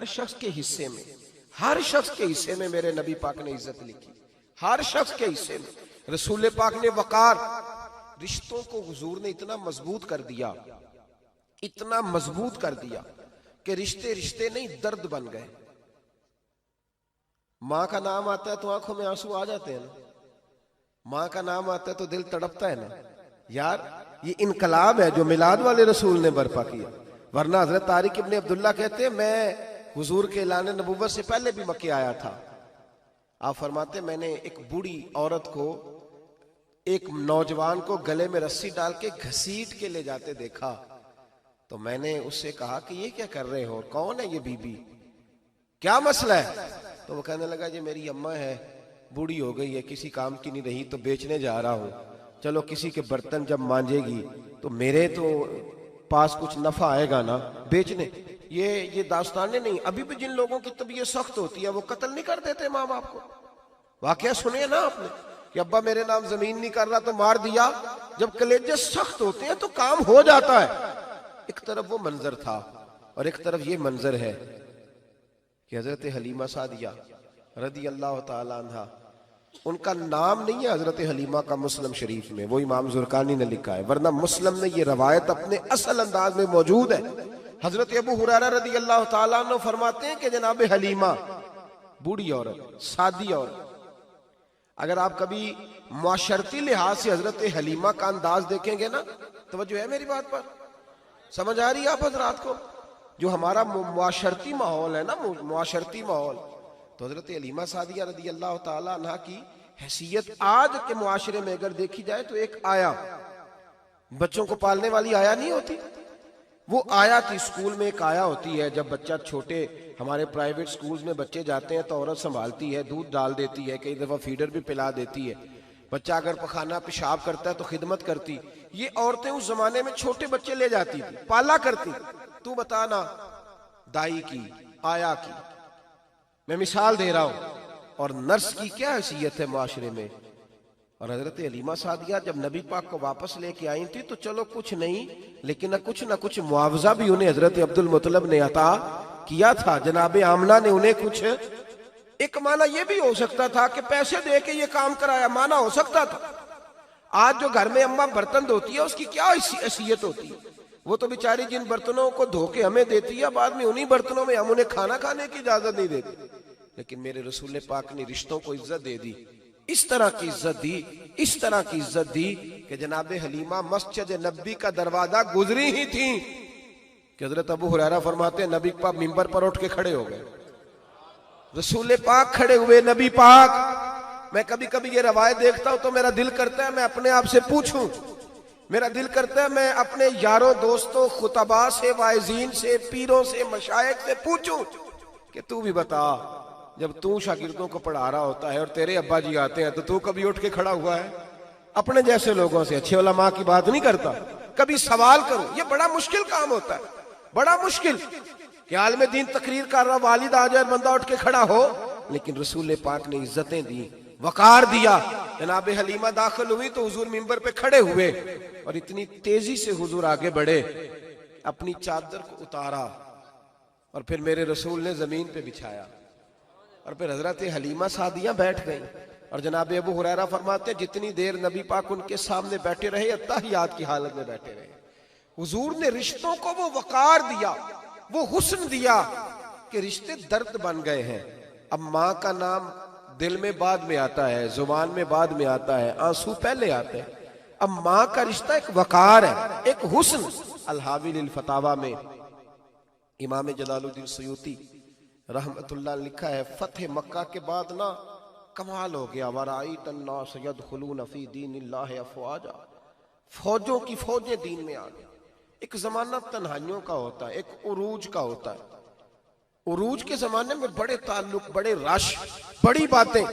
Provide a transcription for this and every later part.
ہر شخص کے حصے میں، ہر شخص کے حصے میں میرے نبی پاک نے عزت لکھی، ہر شخص کے حصے میں۔ رسول پاک نے وقار، رشتوں کو حضور نے اتنا مضبوط کر دیا، اتنا مضبوط کر دیا کہ رشتے رشتے نہیں درد بن گئے۔ ماں کا نام آتا ہے تو آنکھوں میں آنسو آ جاتے ہیں نا، ماں کا نام آتا ہے تو دل تڑپتا ہے نا یار۔ یہ انقلاب ہے جو میلاد والے رسول نے برپا کیا، ورنہ حضرت طارق ابن عبداللہ کہتے ہیں میں حضور کے اعلان نبوت سے پہلے بھی مکے آیا تھا۔ آپ فرماتے میں نے ایک بوڑھی عورت کو، ایک نوجوان کو گلے میں رسی ڈال کے گھسیٹ کے لے جاتے دیکھا، تو میں نے اس سے کہا کہ یہ کیا کر رہے ہو، کون ہے یہ بی بی، کیا مسئلہ ہے؟ تو وہ کہنے لگا یہ میری اماں ہے، بوڑھی ہو گئی ہے، کسی کام کی نہیں رہی، تو بیچنے جا رہا ہوں، چلو کسی کے برتن جب مانجے گی تو میرے تو پاس کچھ نفع آئے گا نا بیچنے۔ یہ داستانیں نہیں، ابھی بھی جن لوگوں کی طبیعت سخت ہوتی ہے وہ قتل نہیں کر دیتے ماں باپ کو۔ واقعہ سنے نا آپ نے کہ ابا میرے نام زمین نہیں کر رہا تو مار دیا۔ جب کلیجے سخت ہوتے ہیں تو کام ہو جاتا ہے۔ ایک طرف وہ منظر تھا اور ایک طرف یہ منظر ہے کہ حضرت حلیمہ سعدیہ رضی اللہ تعالی عنہ، ان کا نام نہیں ہے حضرت حلیمہ کا مسلم شریف میں، وہ امام زرقانی نے لکھا ہے، ورنہ مسلم میں یہ روایت اپنے اصل انداز میں موجود ہے۔ حضرت ابو ہریرہ رضی اللہ تعالیٰ عنہ فرماتے ہیں کہ جناب حلیمہ بوڑھی عورت، سادی عورت، اگر آپ کبھی معاشرتی لحاظ سے حضرت حلیمہ کا انداز دیکھیں گے نا، توجہ ہے میری بات پر، سمجھ آ رہی ہے آپ حضرات کو؟ جو ہمارا معاشرتی ماحول ہے نا، معاشرتی ماحول، تو حضرت حلیمہ سعدیہ رضی اللہ تعالیٰ عنہ کی حیثیت آج کے معاشرے میں اگر دیکھی جائے تو ایک آیا، بچوں کو پالنے والی آیا نہیں ہوتی، وہ آیا تھی۔ اسکول میں ایک آیا ہوتی ہے، جب بچہ چھوٹے ہمارے پرائیویٹ سکولز میں بچے جاتے ہیں تو عورت سنبھالتی ہے، دودھ ڈال دیتی ہے، کئی دفعہ فیڈر بھی پلا دیتی ہے، بچہ اگر پخانہ پیشاب کرتا ہے تو خدمت کرتی۔ یہ عورتیں اس زمانے میں چھوٹے بچے لے جاتی تھی، پالا کرتی۔ تو بتانا دائی کی، آیا کی، میں مثال دے رہا ہوں، اور نرس کی کیا حیثیت ہے معاشرے میں۔ اور حضرت حلیمہ سعدیہ جب نبی پاک کو واپس لے کے آئی تھی تو چلو کچھ نہیں، لیکن نہ کچھ معاوضہ بھی انہیں حضرت عبد المطلب نے عطا کیا تھا۔ جناب آمنہ نے انہیں کچھ، ایک معنی یہ بھی ہو سکتا تھا کہ پیسے دے کے یہ کام کرایا، معنی ہو سکتا تھا۔ آج جو گھر میں اماں برتن دھوتی ہے اس کی کیا حیثیت ہوتی ہے؟ وہ تو بیچاری جن برتنوں کو دھو کے ہمیں دیتی ہے، بعد میں انہی برتنوں میں ہم انہیں کھانا کھانے کی اجازت نہیں دیتے۔ لیکن میرے رسول پاک نے رشتوں کو عزت دے دی، اس طرح کی عزت دی، اس طرح کی عزت دی کہ جناب حلیمہ مسجد نبی کا دروازہ گزری ہی تھی کہ حضرت ابو ہریرہ فرماتے ہیں نبی پاک منبر پر اٹھ کے کھڑے ہو گئے، رسول پاک کھڑے ہوئے، نبی پاک۔ میں کبھی کبھی یہ روایت دیکھتا ہوں تو میرا دل کرتا ہے میں اپنے آپ سے پوچھوں، میرا دل کرتا ہے میں اپنے یاروں دوستوں خطباء سے، واعظین سے، پیروں سے، مشائخ سے پوچھوں کہ تو بھی بتا، جب تو شاگردوں کو پڑھا رہا ہوتا ہے اور تیرے ابا جی آتے ہیں تو کبھی اٹھ کے کھڑا ہوا ہے؟ اپنے جیسے لوگوں سے، اچھے علماء کی بات نہیں کرتا، کبھی سوال کروں۔ یہ بڑا مشکل کام ہوتا ہے، بڑا مشکل کہ عالم دین تقریر کر رہا، والد آ جائے، بندہ اٹھ کے کھڑا ہو۔ لیکن رسول پاک نے عزتیں دی، وقار دیا۔ جناب حلیمہ داخل ہوئی تو حضور منبر پہ کھڑے ہوئے اور اتنی تیزی سے حضور آگے بڑھے، اپنی چادر کو اتارا اور پھر میرے رسول نے زمین پہ بچھایا، اور پھر حضرت حلیمہ سعدیہ بیٹھ گئیں۔ اور جناب ابو ہریرہ فرماتے جتنی دیر نبی پاک ان کے سامنے بیٹھے رہے، اتحیات کی حالت میں بیٹھے رہے۔ حضور نے رشتوں کو وہ وقار دیا، وہ حسن دیا کہ رشتے درد بن گئے ہیں۔ اب ماں کا نام دل میں بعد میں آتا ہے، زبان میں بعد میں آتا ہے، آنسو پہلے آتے ہیں۔ اب ماں کا رشتہ ایک وقار ہے، ایک حسن۔ الحاوی للفتاوی میں امام جلال الدین سیوطی رحمت اللہ لکھا ہے، فتح مکہ کے بعد نا کمال ہو گیا، وَرَأَيْتَ النَّاسَ يَدْخُلُونَ فِي دِينِ اللَّهِ أَفْوَاجًا، فوجوں کی فوجیں دین میں آ گئی۔ ایک زمانہ تنہائیوں کا ہوتا ہے، ایک عروج کا ہوتا ہے۔ عروج کے زمانے میں بڑے تعلق، بڑے رش، بڑی باتیں۔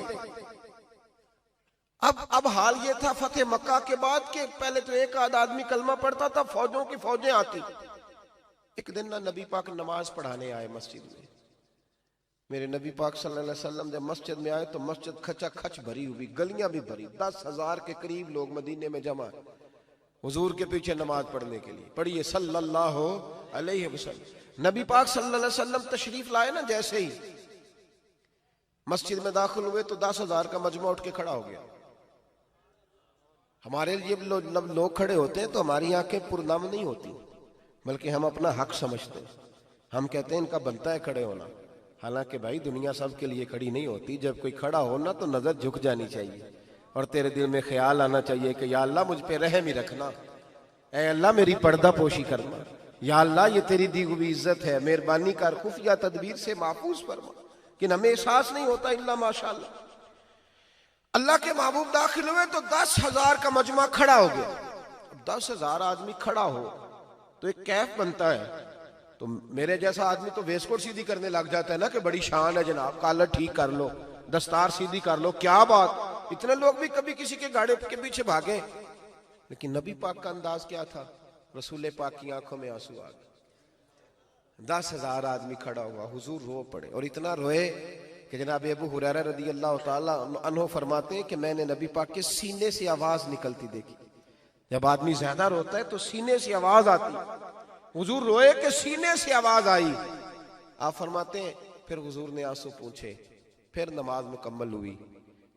اب حال یہ تھا فتح مکہ کے بعد کہ پہلے تو ایک آدھ آدمی کلمہ پڑھتا تھا، فوجوں کی فوجیں آتی۔ ایک دن نہ نبی پاک نماز پڑھانے آئے مسجد میں۔ میرے نبی پاک صلی اللہ علیہ وسلم جب مسجد میں آئے تو مسجد کھچا کھچ بھری ہوئی، گلیاں بھی بھری، 10,000 کے قریب لوگ مدینے میں جمع حضور کے پیچھے نماز پڑھنے کے لیے۔ پڑھیے صلی اللہ علیہ وسلم۔ نبی پاک صلی اللہ علیہ وسلم تشریف لائے نا، جیسے ہی مسجد میں داخل ہوئے تو 10,000 کا مجمع اٹھ کے کھڑا ہو گیا. ہمارے لیے لوگ کھڑے ہوتے ہیں تو ہماری آنکھیں پرنم نہیں ہوتی، بلکہ ہم اپنا حق سمجھتے ہیں. ہم کہتے ہیں ان کا بنتا ہے کھڑے ہونا. حالانکہ بھائی دنیا سب کے لیے کھڑی نہیں ہوتی. جب کوئی کھڑا ہونا تو نظر جھک جانی چاہیے اور تیرے دل میں خیال آنا چاہیے کہ یا اللہ مجھ پہ رحم ہی رکھنا، اے اللہ میری پردہ پوشی کرنا، یا اللہ یہ تیری دی ہوئی عزت ہے، مہربانی کر خفیہ تدبیر سے محفوظ فرما. کہ ہمیں احساس نہیں ہوتا الا ماشاء اللہ. اللہ کے محبوب داخل ہوئے تو 10,000 کا مجمع کھڑا ہو گیا. 10,000 آدمی کھڑا ہو تو ایک کیف بنتا ہے. تو میرے جیسا آدمی تو ویس کوٹ سیدھی کرنے لگ جاتا ہے نا کہ بڑی شان ہے جناب، کالر ٹھیک کر لو، دستار سیدھی کر لو، کیا بات. اتنے لوگ بھی کبھی کسی کے گاڑے کے پیچھے بھاگے. لیکن نبی پاک کا انداز کیا تھا؟ رسول پاک کی آنکھوں میں آنسو آ گئے. 10,000 آدمی کھڑا ہوا، حضور رو پڑے اور اتنا روئے کہ جناب ابو ہریرہ رضی اللہ تعالی عنہ فرماتے ہیں کہ میں نے نبی پاک کے سینے سے آواز نکلتی دیکھی. جب آدمی زیادہ روتا ہے تو سینے سے آواز آتی. حضور روئے کہ سینے سے آواز آئی. آپ فرماتے ہیں پھر حضور نے آنسو پوچھے، پھر نماز مکمل ہوئی.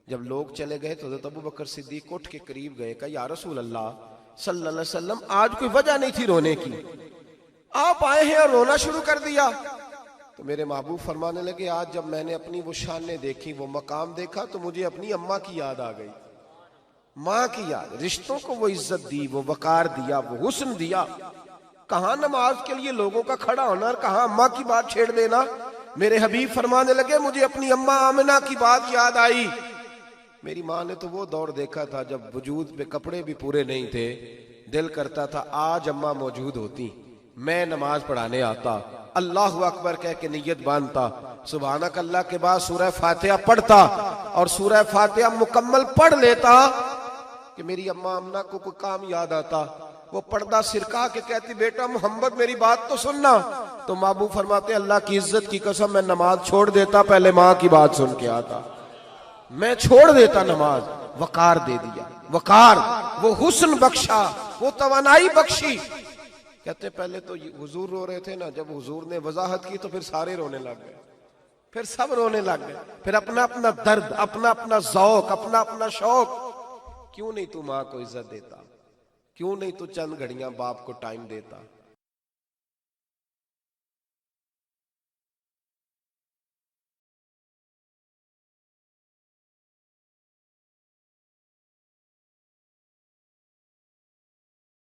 جب لوگ چلے گئے تو حضرت ابو بکر صدیق اٹھ کے قریب گئے، کہا یا رسول اللہ صلی اللہ علیہ وسلم آج کوئی وجہ نہیں تھی رونے کی، آپ آئے ہیں اور رونا شروع کر دیا. تو میرے محبوب فرمانے لگے آج جب میں نے اپنی وہ شانیں دیکھی، وہ مقام دیکھا تو مجھے اپنی اماں کی یاد آ گئی. ماں کی یاد، رشتوں کو وہ عزت دی، وہ وقار دیا، وہ حسن دیا. کہاں نماز کے لیے لوگوں کا کھڑا ہونا اور کہاں اماں کی بات چھیڑ دینا. میرے حبیب فرمانے لگے مجھے اپنی اماں آمنہ کی بات یاد آئی. میری ماں نے تو وہ دور دیکھا تھا جب وجود پہ کپڑے بھی پورے نہیں تھے، دل کرتا تھا آج اماں موجود ہوتی، میں نماز پڑھانے آتا، اللہ اکبر کہہ کے نیت باندھتا، سبحانک اللہ کے بعد سورہ فاتحہ پڑھتا اور سورہ فاتحہ مکمل پڑھ لیتا کہ میری اماں آمنہ کو کوئی کام یاد آتا. وہ پردہ سرکا کے کہتی بیٹا محمد میری بات تو سننا. تو محبوب فرماتے اللہ کی عزت کی قسم میں نماز چھوڑ دیتا، پہلے ماں کی بات سن کے آتا. میں چھوڑ دیتا نماز. وقار دے دیا، وقار، وہ حسن بخشا، وہ توانائی بخشی. کہتے پہلے تو حضور رو رہے تھے نا، جب حضور نے وضاحت کی تو پھر سارے رونے لگ گئے، پھر سب رونے لگ گئے. پھر اپنا اپنا درد، اپنا اپنا ذوق، اپنا اپنا شوق. کیوں نہیں تو ماں کو عزت دیتا؟ کیوں نہیں تو چند گھڑیاں باپ کو ٹائم دیتا؟